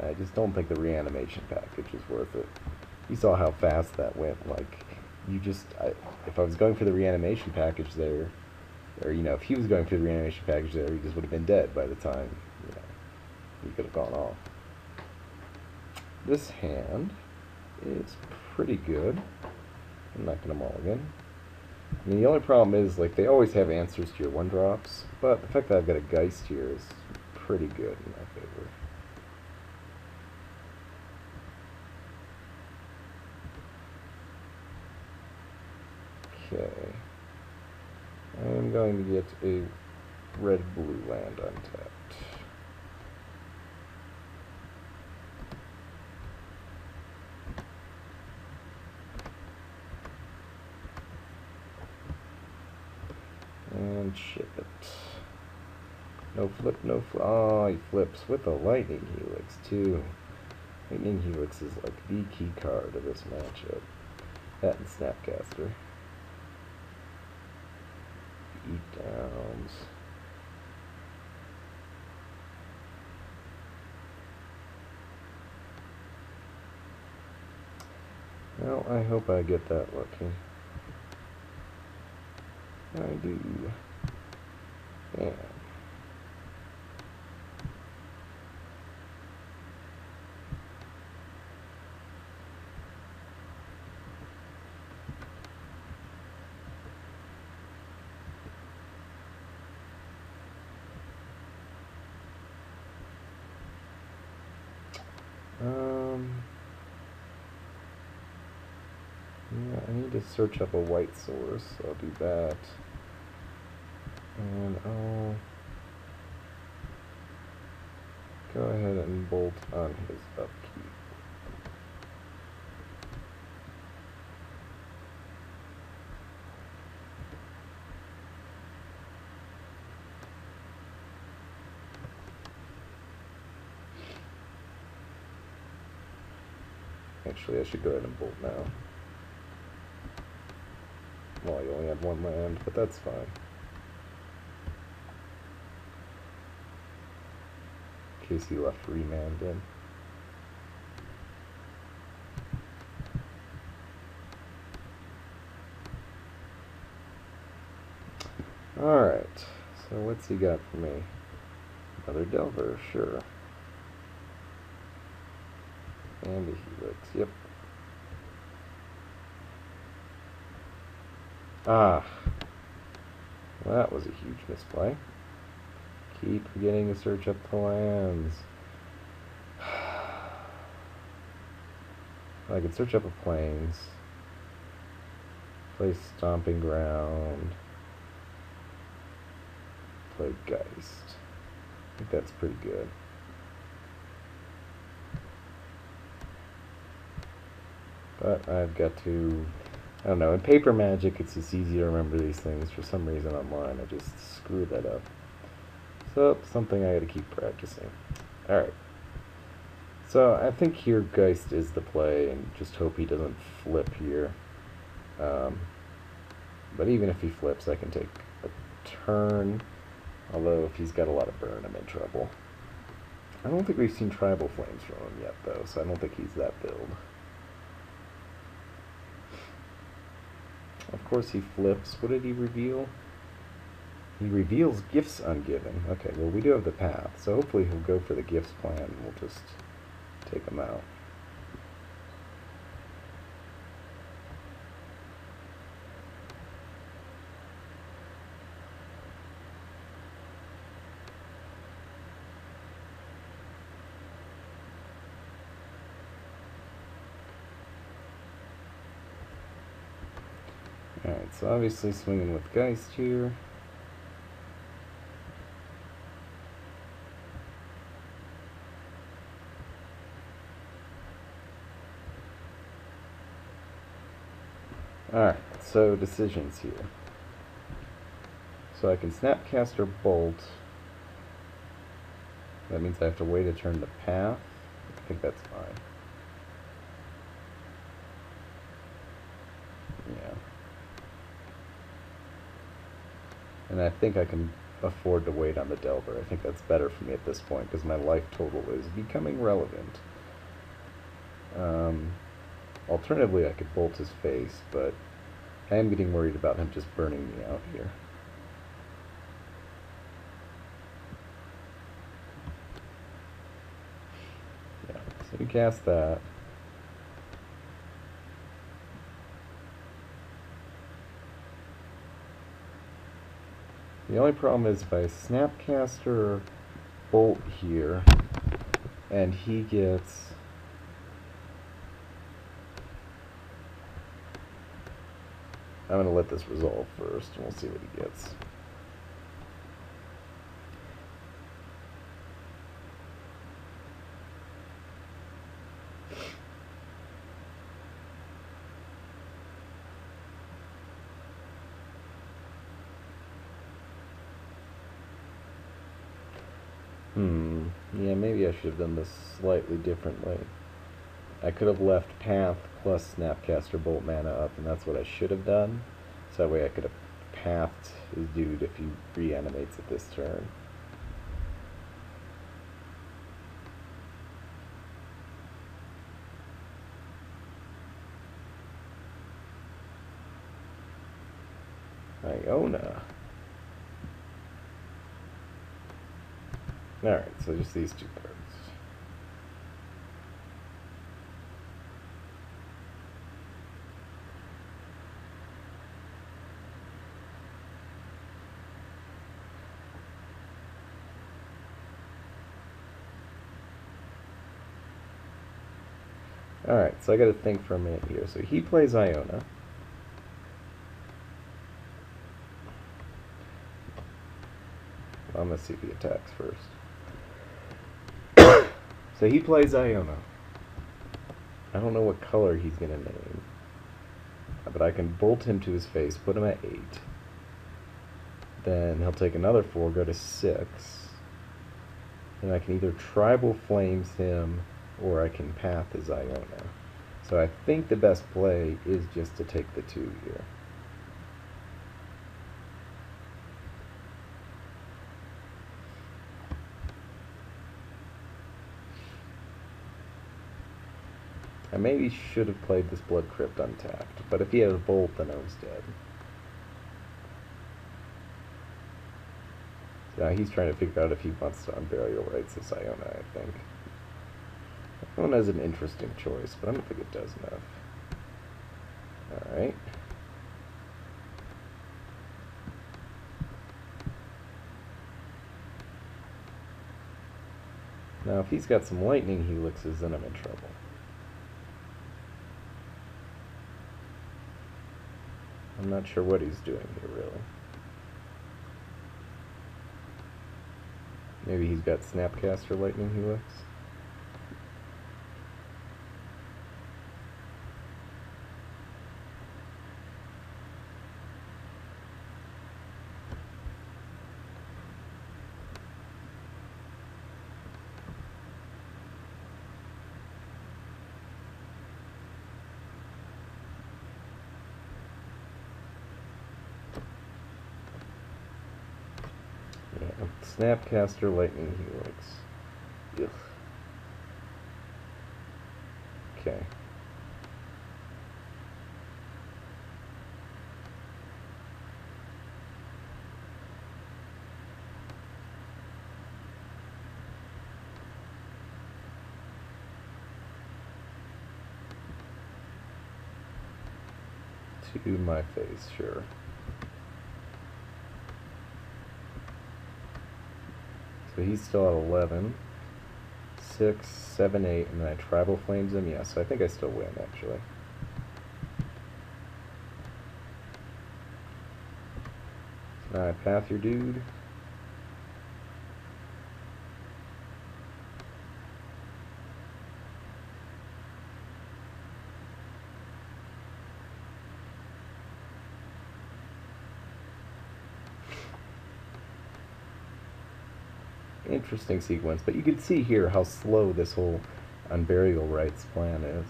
I just don't think the reanimation package is worth it. You saw how fast that went. Like, if I was going for the reanimation package there, or if he was going for the reanimation package there, he just would have been dead by the time he could have gone off. This hand is pretty good. I'm not gonna mulligan. I mean, the only problem is, like, they always have answers to your 1-drops, but the fact that I've got a Geist here is pretty good in my favor. Okay. I'm going to get a red-blue land untapped. And ship it. No flip, no flip. Oh, he flips with a Lightning Helix, too. Lightning Helix is like the key card of this matchup. That and Snapcaster. Eat downs. Well, I hope I get that lucky. I do. Damn. Yeah, I need to search up a white source, so I'll do that. And I'll go ahead and bolt on his upkeep. Actually, I should go ahead and bolt now. Well, you only have 1 land, but that's fine. In case he left remand in. Alright, so what's he got for me? Another Delver, sure. And a Helix, yep. Ah, well, that was a huge misplay. Keep forgetting to search up the lands. I could search up a Plains, play Stomping Ground, play Geist. I think that's pretty good. But I've got to, I don't know, in Paper Magic it's just easy to remember these things. For some reason online I just screw that up. So, something I gotta keep practicing. Alright. So, I think here Geist is the play, and just hope he doesn't flip here. But even if he flips, I can take a turn. Although, if he's got a lot of burn, I'm in trouble. I don't think we've seen Tribal Flames from him yet, though, so I don't think he's that build. Of course he flips. What did he reveal? He reveals Gifts Ungiven. Okay, well we do have the path, so hopefully he'll go for the Gifts plan and we'll just take him out. Alright, so obviously swinging with Geist here. Alright, so decisions here. So I can Snapcaster Bolt. That means I have to wait a turn to path. I think that's fine. Yeah. And I think I can afford to wait on the Delver. I think that's better for me at this point because my life total is becoming relevant. Alternatively, I could bolt his face, but I am getting worried about him just burning me out here. Yeah, so you cast that. The only problem is if I Snapcaster Bolt here, and he gets... I'm going to let this resolve first, and we'll see what he gets. Yeah, maybe I should have done this slightly differently. I could have left Path plus Snapcaster Bolt mana up, and that's what I should have done. So that way I could have pathed his dude if he reanimates at this turn. Iona. Alright, so just these two cards. Alright, so I gotta think for a minute here. So he plays Iona. I'm gonna see if he attacks first. So he plays Iona. I don't know what color he's gonna name, but I can bolt him to his face, put him at 8. Then he'll take another 4, go to 6. And I can either Tribal Flames him, or I can Path his Iona. So I think the best play is just to take the 2 here. I maybe should have played this Blood Crypt untapped, but if he had a Bolt, then I was dead. So now he's trying to figure out if he wants to Unburial Rights this Iona, I think. That one has an interesting choice, but I don't think it does enough. Alright. Now, if he's got some Lightning Helixes, then I'm in trouble. I'm not sure what he's doing here, really. Maybe he's got Snapcaster Lightning Helix? Snapcaster Lightning Helix. Ugh. Okay. To my face, sure. So he's still at 11. 6, 7, 8, and then I Tribal Flames him. Yeah, so I think I still win, actually. So now I Path your dude. Interesting sequence, but you can see here how slow this whole Unburial Rights plan is.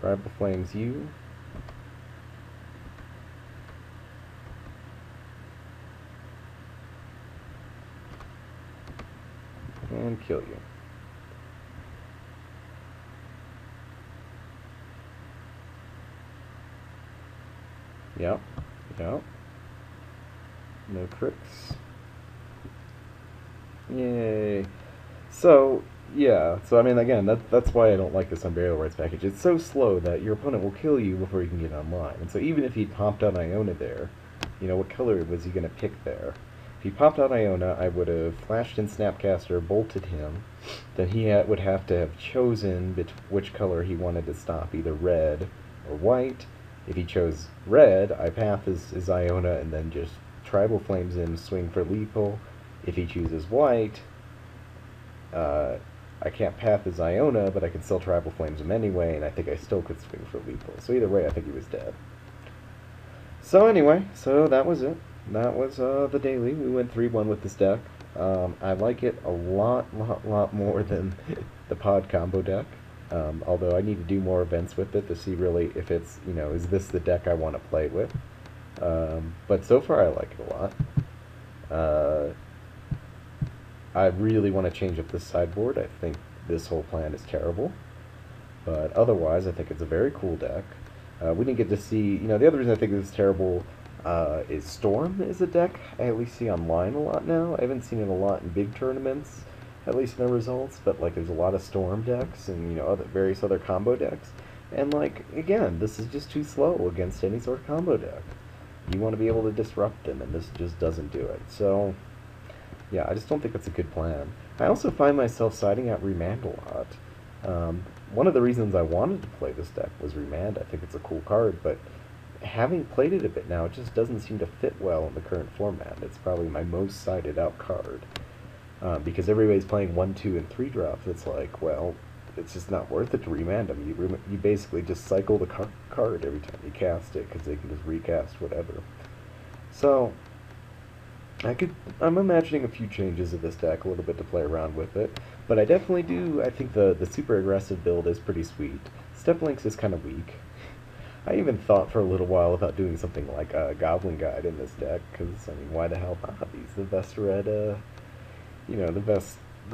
Tribal Flames you. and kill you. Yep, yep. No crits. Yay. So, yeah. So, I mean, again, that's why I don't like this Unburial Rights package. It's so slow that your opponent will kill you before you can get online. And so even if he popped out Iona there, what color was he going to pick there? If he popped out Iona, I would have flashed in Snapcaster, bolted him. Then he would have to have chosen which color he wanted to stop, either red or white. If he chose red, I path his Iona and then just Tribal Flames him, swing for lethal. If he chooses white, I can't path his Iona, but I can still Tribal Flames him anyway, and I think I still could swing for lethal. So either way, I think he was dead. So anyway, so that was it. That was the daily. We went 3-1 with this deck. I like it a lot more than the pod combo deck. Although I need to do more events with it to see really if it's, is this the deck I want to play with. But so far I like it a lot. I really want to change up this sideboard. I think this whole plan is terrible. But otherwise, I think it's a very cool deck. We didn't get to see, the other reason I think it's terrible is Storm is a deck I at least see online a lot now. I haven't seen it a lot in big tournaments, at least in the results, but like there's a lot of Storm decks and, various other combo decks. And like, again, this is just too slow against any sort of combo deck. You want to be able to disrupt them, and this just doesn't do it. So, yeah, I just don't think it's a good plan. I also find myself siding out Remand a lot. One of the reasons I wanted to play this deck was Remand. I think it's a cool card, but having played it a bit now, it just doesn't seem to fit well in the current format. It's probably my most sided out card. Because everybody's playing 1, 2, and 3 drops. It's like, well, it's just not worth it to Remand them. You basically just cycle the card every time you cast it, because they can just recast whatever. So, I'm imagining a few changes of this deck, a little bit to play around with it. But I definitely do, I think the super aggressive build is pretty sweet. Step Links is kind of weak. I even thought for a little while about doing something like a Goblin Guide in this deck, because, I mean, why the hell not? He's the best red, the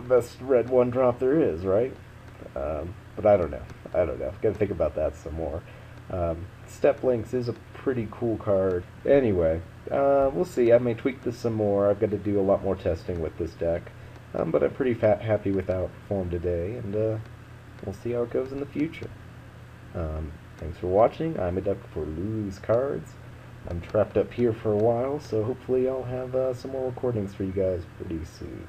best red 1-drop there is, right? But I don't know. I've got to think about that some more. Step Links is a pretty cool card. Anyway, we'll see. I may tweak this some more. I've got to do a lot more testing with this deck. But I'm pretty happy with how it performed today, and we'll see how it goes in the future. Thanks for watching. I'm Imaduck for Loose Cards. I'm trapped up here for a while, so hopefully I'll have some more recordings for you guys pretty soon.